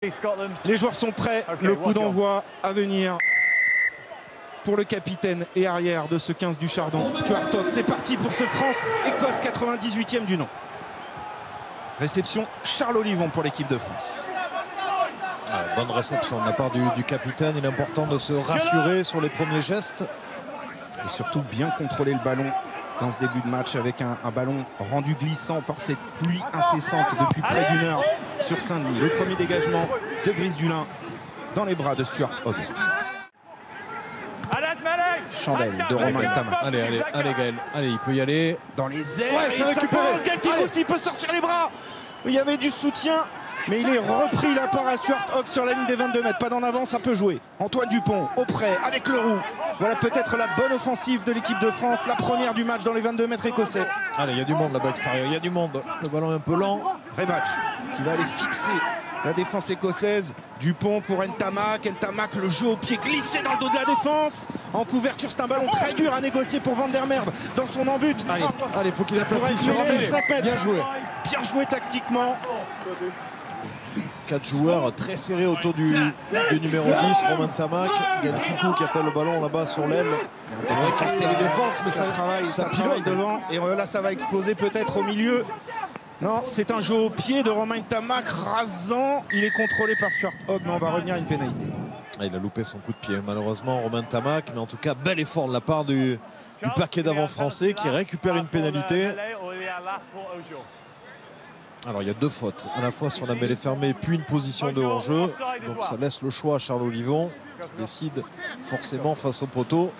Les joueurs sont prêts, le coup d'envoi à venir pour le capitaine et arrière de ce 15 du Chardon, Stuart Hogg. C'est parti pour ce France-Écosse, 98e du nom. Réception Charles Olivon pour l'équipe de France. Bonne réception de la part du capitaine. Il est important de se rassurer sur les premiers gestes. Et surtout bien contrôler le ballon dans ce début de match avec un ballon rendu glissant par cette pluie incessante depuis près d'une heure sur Saint-Denis. Le premier dégagement de Brice Dulin dans les bras de Stuart Hogg. Chandelle de Romain Ntamak. Allez Gaël, allez, il peut y aller. Dans les airs, ouais, et ça pose, Gaël Ficou peut sortir les bras. Il y avait du soutien, mais il est repris là par Stuart Hogg sur la ligne des 22 mètres. Pas d'en avant, ça peut jouer. Antoine Dupont, au près, avec le roux. Voilà peut-être la bonne offensive de l'équipe de France, la première du match dans les 22 mètres écossais. Allez, il y a du monde là-bas extérieur, il y a du monde. Le ballon est un peu lent. Rebatch qui va aller fixer la défense écossaise. Dupont pour Ntamak. Ntamak, le jeu au pied glissé dans le dos de la défense. En couverture, c'est un ballon très dur à négocier pour Van der Merwe dans son embut. Allez, faut qu'il aplatisse sur un Bien joué. Bien joué tactiquement. 4 joueurs très serrés autour du numéro 10, Romain Ntamak. Gaël Ficou qui appelle le ballon là-bas sur l'aile. On va écarter les défenses, mais ça travaille devant. Et là, ça va exploser peut-être au milieu. Non, c'est un jeu au pied de Romain Ntamak, rasant. Il est contrôlé par Stuart Hogg, mais on va revenir à une pénalité. Il a loupé son coup de pied, malheureusement, Romain Ntamak. Mais en tout cas, bel effort de la part du paquet d'avant français qui récupère une pénalité. Alors, il y a 2 fautes, à la fois sur la mêlée fermée, puis une position de hors-jeu. Donc, ça laisse le choix à Charles Olivon, qui décide forcément face au poteau.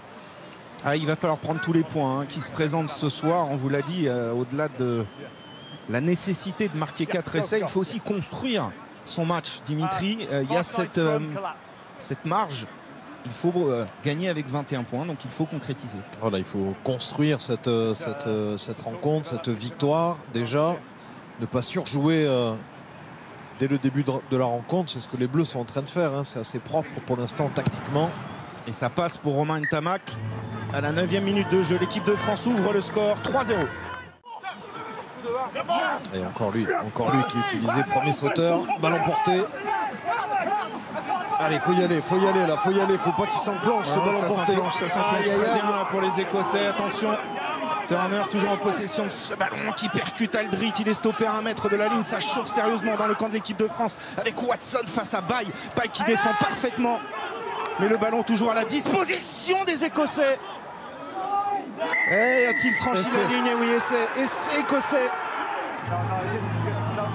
Il va falloir prendre tous les points qui se présentent ce soir. On vous l'a dit, au-delà de la nécessité de marquer 4 essais, il faut aussi construire son match. Dimitri, il y a cette marge. Il faut gagner avec 21 points, donc il faut concrétiser. Voilà, il faut construire cette rencontre, cette victoire déjà. Ne pas surjouer dès le début de la rencontre, c'est ce que les Bleus sont en train de faire. C'est assez propre pour l'instant tactiquement. Et ça passe pour Romain Ntamak. À la 9e minute de jeu, l'équipe de France ouvre le score 3-0. Et encore lui qui est utilisé, premier sauteur, ballon porté. Allez, faut y aller là, faut pas qu'il s'enclenche ce ballon porté. Ça s'enclenche très bien là pour les Écossais, attention. Turner toujours en possession de ce ballon qui percute Aldrit. Il est stoppé à 1 mètre de la ligne. Ça chauffe sérieusement dans le camp de l'équipe de France avec Watson face à Baye. Baye qui défend parfaitement. Mais le ballon toujours à la disposition des Écossais. Et a-t-il franchi la ligne? Oui, essai écossais.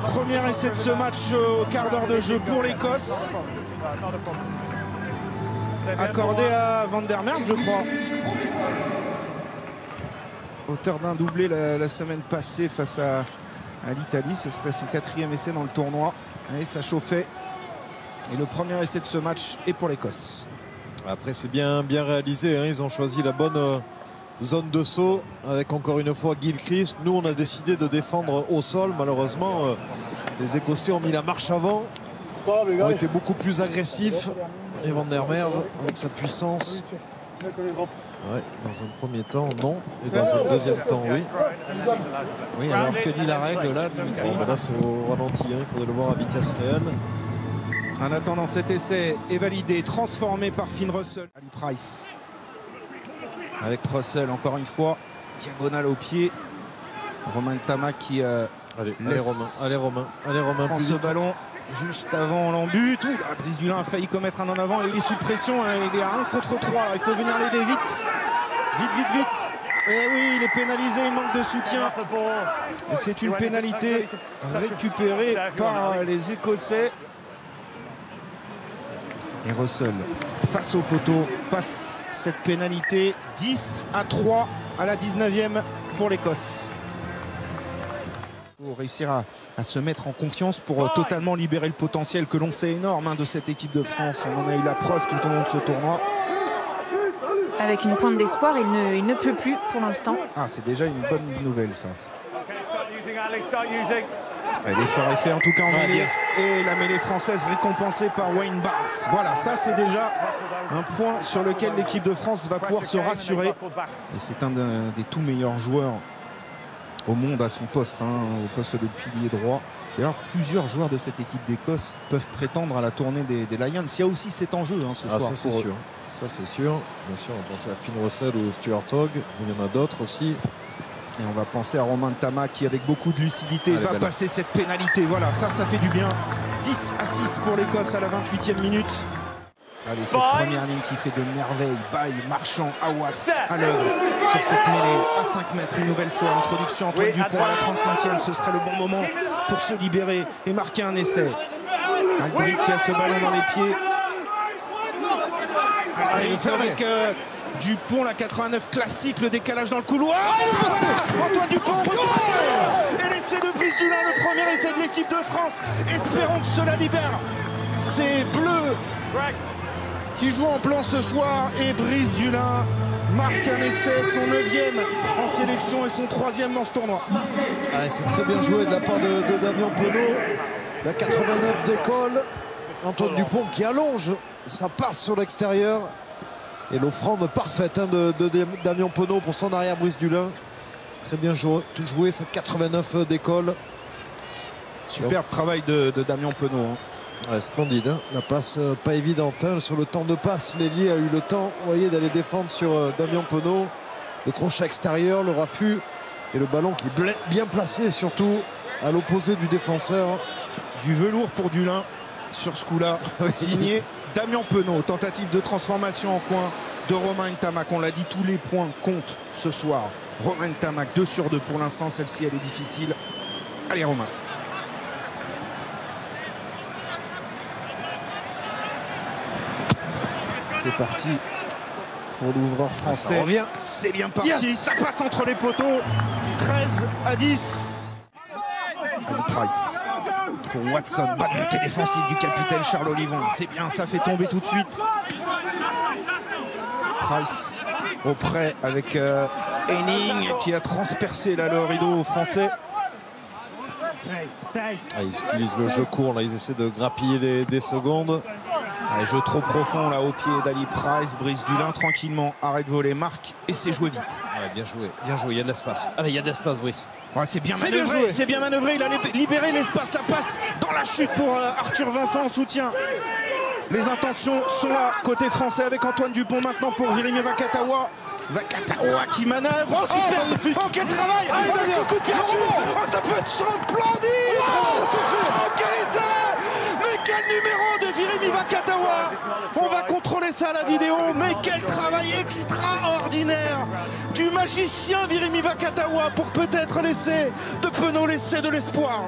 Premier essai de ce match au quart d'heure de jeu pour l'Écosse. Accordé à Van der Merwe, je crois. Auteur d'un doublé la semaine passée face à l'Italie. Ce serait son 4e essai dans le tournoi. Et ça chauffait. Et le premier essai de ce match est pour l'Écosse. Après, c'est bien réalisé. Ils ont choisi la bonne zone de saut avec encore une fois Gilchrist. Nous, on a décidé de défendre au sol. Malheureusement, les Écossais ont mis la marche avant. Ont été beaucoup plus agressifs. Et Van der Merwe, avec sa puissance. Ouais, dans un premier temps, non. Et dans un deuxième temps, oui. Oui, alors que dit la règle là, là, c'est au ralenti. Il faudrait le voir à vitesse réelle. En attendant, cet essai est validé, transformé par Finn Russell. Ali Price. Avec Russell, encore une fois, diagonale au pied. Romain Ntamak qui allez Romain, prend ce ballon juste avant l'embut. Brice Dulin a failli commettre un en avant et il est sous pression. Il est à 1 contre 3. Il faut venir l'aider vite. Vite. Et oui, il est pénalisé, il manque de soutien. Et c'est une pénalité récupérée par les Écossais. Et Russell, face au poteau, passe cette pénalité. 10-3 à la 19e pour l'Écosse. Pour réussir à se mettre en confiance pour totalement libérer le potentiel que l'on sait énorme de cette équipe de France. On en a eu la preuve tout au long de ce tournoi. Avec une pointe d'espoir, il ne peut plus pour l'instant. C'est déjà une bonne nouvelle ça. L'effort est fait en tout cas en mêlée. Et la mêlée française récompensée par Wayne Barnes. Voilà, ça c'est déjà un point sur lequel l'équipe de France va pouvoir se rassurer. Et c'est un des tout meilleurs joueurs au monde à son poste, au poste de pilier droit. D'ailleurs, plusieurs joueurs de cette équipe d'Écosse peuvent prétendre à la tournée des Lions. Il y a aussi cet enjeu ce soir. Ça c'est sûr. Ça c'est sûr. Bien sûr, on pense à Finn Russell ou Stuart Hogg. Il y en a d'autres aussi. Et on va penser à Romain Ntama qui, avec beaucoup de lucidité, va passer cette pénalité. Voilà, ça fait du bien. 10-6 pour l'Écosse à la 28e minute. Allez, cette première ligne qui fait de merveilles. Baye, Marchand, Hawass à l'œuvre sur cette mêlée à 5 mètres. Une nouvelle fois, introduction Antoine Dupont à la 35e. Ce serait le bon moment pour se libérer et marquer un essai. Aldrick qui a ce ballon dans les pieds. Aldrick avec Dupont, la 89 classique, le décalage dans le couloir. Antoine Dupont et l'essai de Brice Dulin, le premier essai de l'équipe de France. Espérons que cela libère ces Bleus qui joue en plan ce soir, et Brice Dulin marque un essai, son 9e en sélection et son 3e dans ce tournoi. C'est très bien joué de la part de Damien Penaud. La 89 décolle. Antoine Dupont qui allonge, ça passe sur l'extérieur. Et l'offrande parfaite de Damien Penaud pour son arrière Brice Dulin. Très bien joué cette 89 décolle. Superbe travail de Damien Penaud. Splendide, la passe pas évidente sur le temps de passe. L'ailier a eu le temps, vous voyez, d'aller défendre sur Damien Penaud. Le crochet extérieur, le raffut et le ballon qui est bien placé, surtout à l'opposé du défenseur. Du velours pour Dulin sur ce coup-là, signé Damien Penaud. Tentative de transformation en coin de Romain Ntama. On l'a dit, tous les points comptent ce soir. Romain Ntama 2 sur 2 pour l'instant, celle-ci elle est difficile. Allez Romain. C'est parti pour l'ouvreur français. C'est bien parti. Yes. Ça passe entre les poteaux. 13-10. Ali Price pour Watson. Bonne montée défensive du capitaine Charles Olivon. C'est bien, ça fait tomber tout de suite. Price au près avec Henning qui a transpercé là, le rideau français. Ils utilisent le jeu court, là ils essaient de grappiller des secondes. Allez, jeu trop profond là au pied d'Ali Price. Brice Dulin tranquillement arrête de voler, marque et c'est joué vite. Bien joué, il y a de l'espace. Allez, il y a de l'espace, Brice. C'est bien manœuvré, c'est bien manœuvré. Il a libéré l'espace, la passe dans la chute pour Arthur Vincent en soutien. Les intentions sont là côté français avec Antoine Dupont maintenant pour Virimi Vakatawa. Vakatawa qui manœuvre. Oh super, magnifique. Oh quel travail. Coup de pied. Ça peut être splendide. Quel essai. Mais quel numéro de Virimi Vakatawa. On va contrôler ça à la vidéo. Mais quel travail extraordinaire du magicien Virimi Vakatawa pour peut-être l'essai de Penaud, l'essai de l'espoir.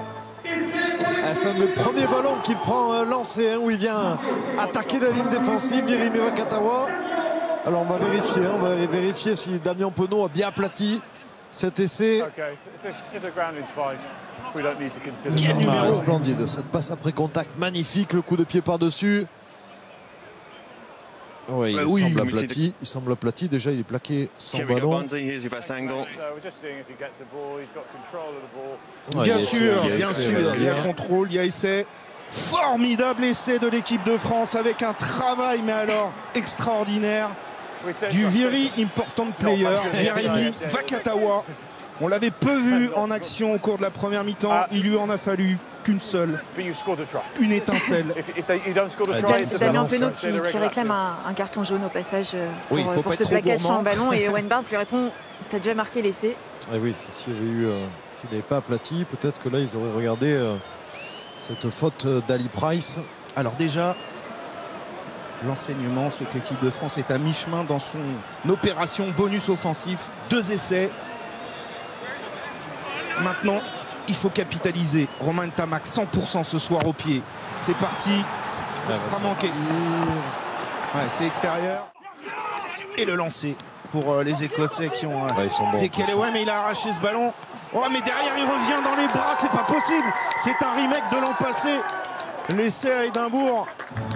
C'est le premier ballon qu'il prend lancé, où il vient attaquer la ligne défensive, Virimi Vakatawa. Alors on va vérifier si Damien Penaud a bien aplati cet essai. Splendide, cette passe après contact magnifique, le coup de pied par-dessus. Oui, il semble aplati. Déjà, il est plaqué sans ballon. Bien sûr, il y a contrôle, il y a essai. Formidable essai de l'équipe de France avec un travail, mais alors extraordinaire, du very important player, Virimi Vakatawa. On l'avait peu vu en action au cours de la première mi-temps. Il lui en a fallu qu'une seule, une étincelle. Damien Penaud qui réclame un carton jaune au passage pour ce plaquage sans ballon. Et Owen Barnes lui répond: t'as déjà marqué l'essai. Oui, s'il n'avait pas aplati, peut-être que là ils auraient regardé cette faute d'Ali Price. Alors déjà, l'enseignement, c'est que l'équipe de France est à mi-chemin dans son opération bonus offensif. 2 essais. Maintenant, il faut capitaliser. Romain Ntama 100% ce soir au pied. C'est parti. Ça sera manqué. C'est extérieur. Et le lancer pour les Écossais qui ont décalé. Mais il a arraché ce ballon. Mais derrière, il revient dans les bras. C'est pas possible. C'est un remake de l'an passé. L'essai à Édimbourg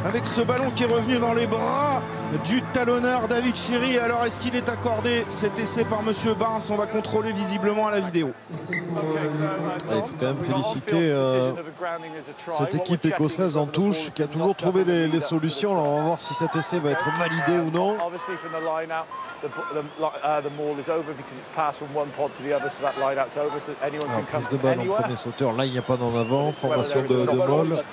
avec ce ballon qui est revenu dans les bras du talonneur David Chiri. Alors est-ce qu'il est accordé cet essai par monsieur Barnes? On va contrôler visiblement à la vidéo. Il faut quand même féliciter cette équipe écossaise en touche qui a toujours trouvé les solutions. Alors on va voir si cet essai va être validé ou non. Alors, prise de balle en premier sauteur, là il n'y a pas d'en avant, formation de Moll.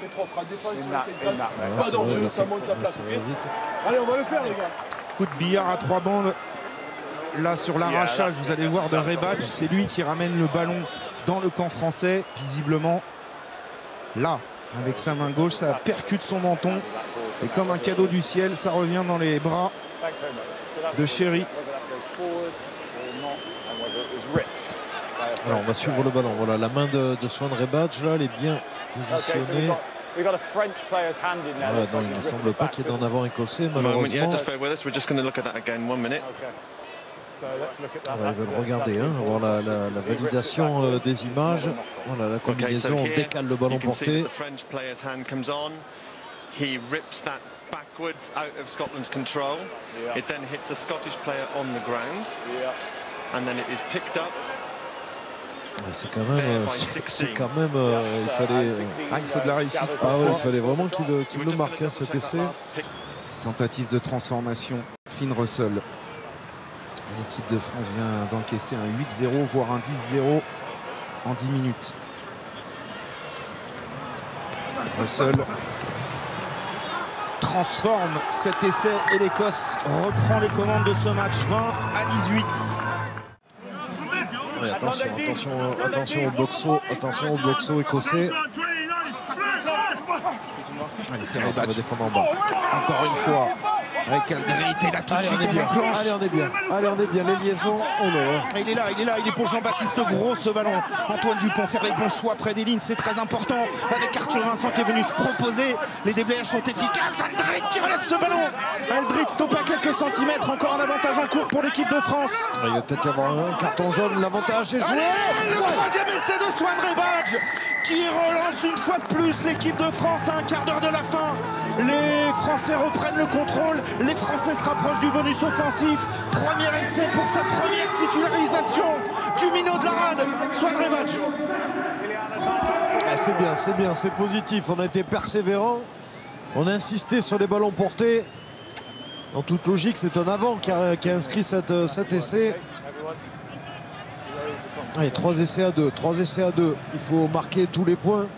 Allez, on va le faire, les gars. Coup de billard à 3 bandes. Là, sur l'arrachage, vous allez voir de Rebac. C'est lui qui ramène le ballon dans le camp français. Visiblement, là, avec sa main gauche, ça percute son menton. Et comme un cadeau du ciel, ça revient dans les bras de Chiri. Alors, on va suivre le ballon. Voilà, la main de Swan Rebac, là, elle est bien positionnée. Ouais, non, il ne semble pas qu'il y ait d'en avant écossais, malheureusement. Voilà, ils veulent regarder, hein, avoir la validation des images. Voilà, la combinaison, on décale le ballon porté. C'est quand même, il fallait. Il faut de la réussite. Il fallait vraiment qu'il le marque, hein, cet essai. Tentative de transformation. Finn Russell. L'équipe de France vient d'encaisser un 8-0, voire un 10-0 en 10 minutes. Russell transforme cet essai et l'Écosse reprend les commandes de ce match. 20-18. Oui, attention au boxo écossais. Allez, c'est Rebac. Ça va défendre en bas. Encore une fois, avec Aldrit, et là tout de suite on enclenche. Allez, on est bien, les liaisons. Oh là là. Il est là, il est pour Jean-Baptiste Gros ce ballon. Antoine Dupont faire les bons choix près des lignes, c'est très important. Avec Arthur Vincent qui est venu se proposer. Les déblayages sont efficaces. Aldrit qui relève ce ballon. Aldrit stoppe à quelques centimètres. Encore un avantage en cours pour l'équipe de France. Il va peut-être y avoir un carton jaune. L'avantage est joué. Le troisième essai de Swan Rebac qui relance une fois de plus l'équipe de France à un quart d'heure de la fin. Les Français reprennent le contrôle. Les Français se rapprochent du bonus offensif. Premier essai pour sa première titularisation du minot de la rade, Swan Rebac. C'est bien, c'est positif. On a été persévérant. On a insisté sur les ballons portés. En toute logique, c'est un avant qui a inscrit cet essai. Allez, 3 essais à 2. Il faut marquer tous les points.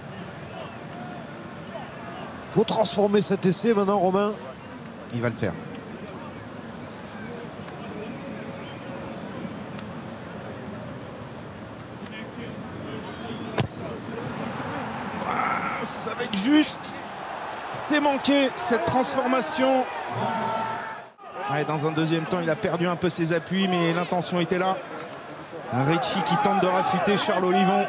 Il faut transformer cet essai maintenant, Romain. Il va le faire. Ça va être juste. C'est manqué cette transformation. Ouais, dans un deuxième temps, il a perdu un peu ses appuis, mais l'intention était là. Ricci qui tente de rafuter Charles Olivon.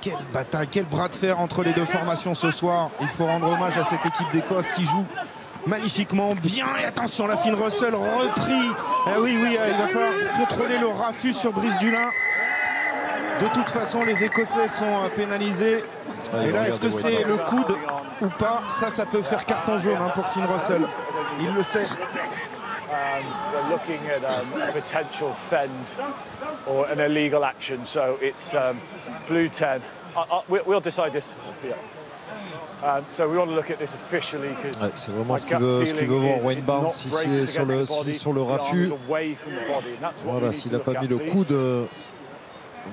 Quelle bataille, quel bras de fer entre les deux formations ce soir. Il faut rendre hommage à cette équipe d'Écosse qui joue magnifiquement bien. Et attention, la Finn Russell repris. Oui, il va falloir contrôler le raffut sur Brice Dulin. De toute façon, les Écossais sont pénalisés. Et là, est-ce que c'est le coude ou pas? Ça peut faire carton jaune pour Finn Russell. Il le sait. We're looking at a potential fend or an illegal action, so it's blue 10. We'll decide this. So we want to look at this officially because c'est vraiment ce qu'il veut voir Wayne Barnes ici sur le raffut. Voilà, s'il n'a pas mis le coude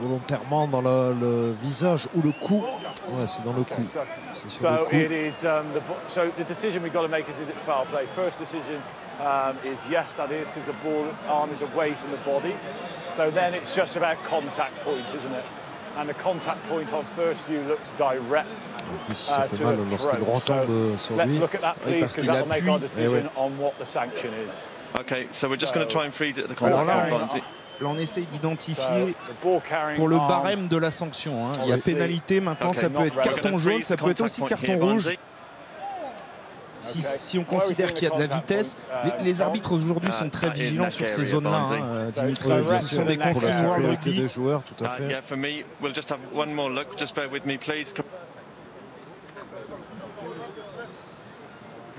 volontairement dans le visage ou le cou. Ouais, c'est dans le cou. C'est sur le cou. So the decision we've got to make is it foul play? First decision is yes, that is, because the ball arm is away from the body. So then it's just about contact point, isn't it? And the contact point on first view looks direct. Ici, ça fait mal lorsqu'il retombe sur lui. Let's look at that, please, because that'll make our decision on what the sanction is. Okay, so we're just going to try and freeze it at the contact point. Là, on essaye d'identifier pour le barème de la sanction. Il y a pénalité maintenant, ça peut être carton jaune, ça peut être aussi carton rouge. Si on considère qu'il y a de la vitesse, les arbitres aujourd'hui sont très vigilants sur ces zones-là. Ce sont des consignes World Rugby des joueurs, tout à fait.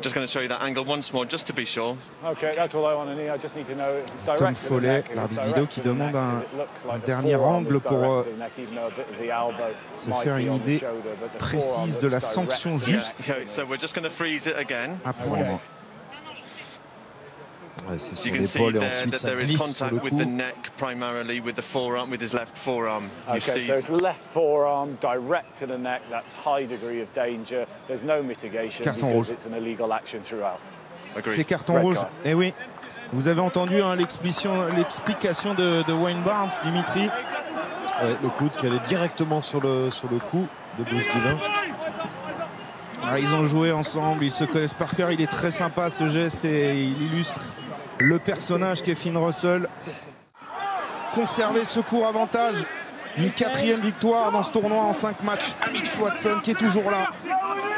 Just going to show you that angle once more, just to be sure. Okay, that's all I want to know. I just need to know if it's direct Tom to the Follet, neck, if l'arbitre it's vidéo direct qui to the demande neck, un if it looks un like the dernier forearm angle is pour direct to the neck, even though a bit of the elbow se might faire be une on the idée shoulder, but the précise forearm de la looks sanction direct to the juste Okay, so we're just going to freeze it again. à prendre. Ouais, c'est So sur you can see l'épaule et there ensuite that ça there is glisse sur le contact with cou. the neck primarily, with the forearm, with his left forearm. You Okay, see. so it's left forearm direct to the neck. That's high degree of danger. There's no mitigation Carton because rouge. it's an illegal action throughout. C'est carton Red rouge. card. Et oui, vous avez entendu hein, l'explication de Wayne Barnes, Dimitri. Ouais, le coude qui allait directement sur le cou de Brice Dulin. Ah, ils ont joué ensemble, ils se connaissent par cœur. Il est très sympa ce geste et il illustre le personnage Kevin Russell. Conserver ce court avantage, une 4e victoire dans ce tournoi en 5 matchs. Amish Watson qui est toujours là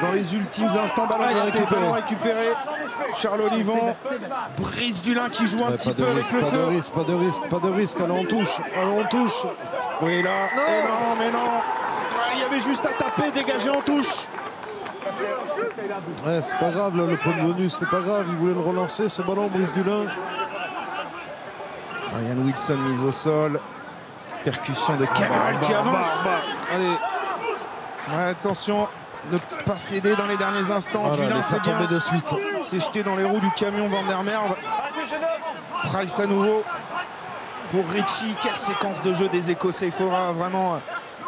dans les ultimes instants. Ballon récupéré. Charles Olivon, Brice Dulin qui joue un petit peu avec le feu. Pas de risque, allons en touche. Oui là, mais non. Il y avait juste à taper, dégager en touche. Ouais, c'est pas grave, là, le point de bonus, c'est pas grave. Il voulait le relancer, ce ballon, Brice Dulin. Ryan Wilson mise au sol. Percussion de Kamal qui avance. Allez. Ouais, attention, ne pas céder dans les derniers instants. Dulin s'est bien de suite. s'est jeté dans les roues du camion Van der Merwe. Price à nouveau pour Richie. Quelle séquence de jeu des Écossais. Il faudra vraiment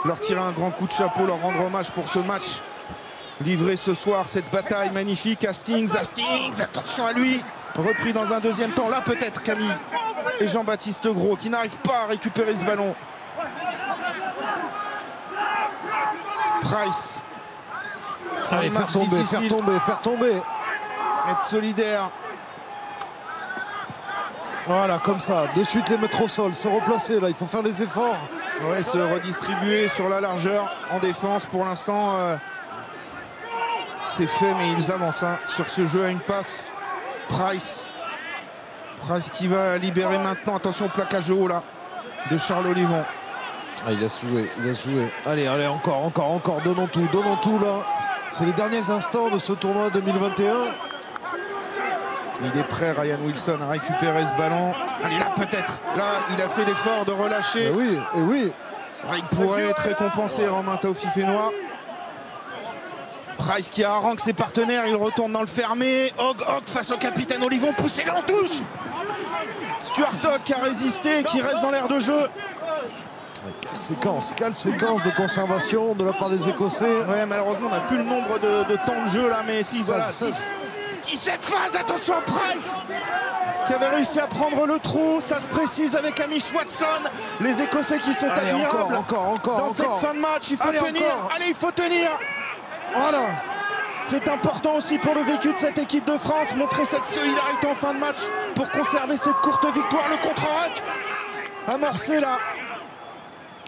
leur tirer un grand coup de chapeau, leur rendre hommage pour ce match livré ce soir, cette bataille magnifique. Hastings, attention à lui. Repris dans un deuxième temps, là peut-être Camille et Jean-Baptiste Gros qui n'arrivent pas à récupérer ce ballon. Price. Allez, faire tomber. Être solidaire. Voilà, comme ça, de suite les mettre au sol, se replacer là, il faut faire les efforts. Ouais, se redistribuer sur la largeur en défense. Pour l'instant, c'est fait, mais ils avancent hein, sur ce jeu à une passe. Price qui va libérer maintenant. Attention au plaquage haut là de Charles Olivon. Ah, il laisse jouer. Allez, encore, donnons tout là. C'est les derniers instants de ce tournoi 2021. Il est prêt, Ryan Wilson, à récupérer ce ballon. Allez, là peut-être. Là, il a fait l'effort de relâcher. Et oui. Il pourrait être récompensé, Romain Taofifénois. Price qui harangue ses partenaires, il retourne dans le fermé. Hogg face au capitaine Olivon, poussé en touche. Stuart Hogg qui a résisté, qui reste dans l'air de jeu. Quelle séquence de conservation de la part des Écossais. Ouais, malheureusement, on n'a plus le nombre de temps de jeu là, mais si, voilà. 17 phases, attention à Price qui avait réussi à prendre le trou. Ça se précise avec Amish Watson. Les Écossais qui sont admirables. Encore. Dans cette fin de match, il faut tenir. Allez, il faut tenir. Voilà. C'est important aussi pour le vécu de cette équipe de France. Montrer cette solidarité en fin de match pour conserver cette courte victoire. Le contre-rock amorcé là.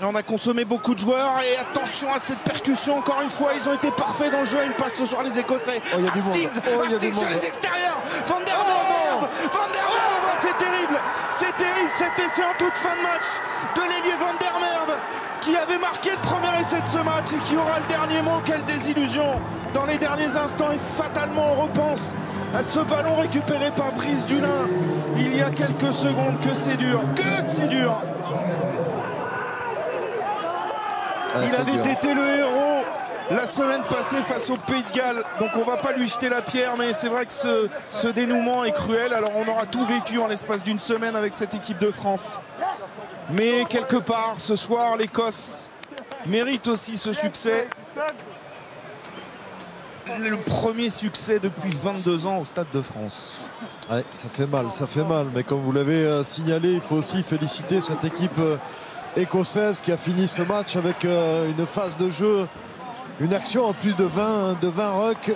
On a consommé beaucoup de joueurs et attention à cette percussion. Encore une fois, ils ont été parfaits dans le jeu. Ils passent ce soir les Écossais. Il y a du monde. Hastings sur les extérieurs. Van der Merwe. C'est terrible. Cet essai en toute fin de match de l'ailier Van der Merwe qui avait marqué le premier essai de ce match et qui aura le dernier mot. Quelle désillusion dans les derniers instants. Et fatalement, on repense à ce ballon récupéré par Brice Dulin il y a quelques secondes. Que c'est dur. Il avait été le héros la semaine passée face au Pays de Galles. Donc on va pas lui jeter la pierre, mais c'est vrai que ce dénouement est cruel. Alors on aura tout vécu en l'espace d'une semaine avec cette équipe de France. Mais quelque part, ce soir, l'Écosse mérite aussi ce succès. Le premier succès depuis 22 ans au Stade de France. Ouais, ça fait mal. Mais comme vous l'avez signalé, il faut aussi féliciter cette équipe écossaise qui a fini ce match avec une phase de jeu, une action en plus de 20 rucks.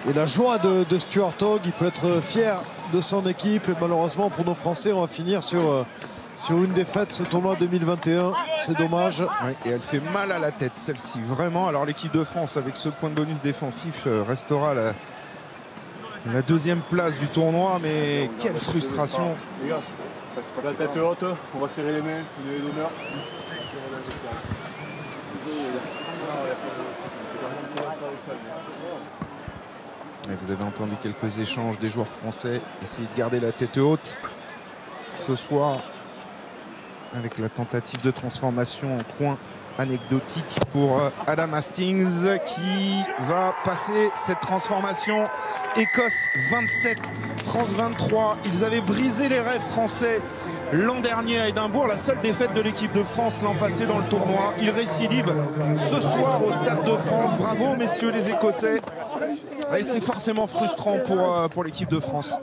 Et la joie de Stuart Hogg, il peut être fier de son équipe. Et malheureusement pour nos Français, on va finir sur une défaite ce tournoi 2021. C'est dommage. Oui, et elle fait mal à la tête celle-ci, vraiment. Alors l'équipe de France avec ce point de bonus défensif restera la deuxième place du tournoi, mais quelle frustration. La tête haute, on va serrer les mains, les donneurs. Et vous avez entendu quelques échanges des joueurs français. Essayer de garder la tête haute ce soir avec la tentative de transformation en coin anecdotique pour Adam Hastings qui va passer cette transformation. Écosse 27, France 23. Ils avaient brisé les rêves français l'an dernier à Édimbourg, la seule défaite de l'équipe de France l'an passé dans le tournoi. Ils récidivent ce soir au Stade de France. Bravo messieurs les Écossais. Et c'est forcément frustrant pour l'équipe de France.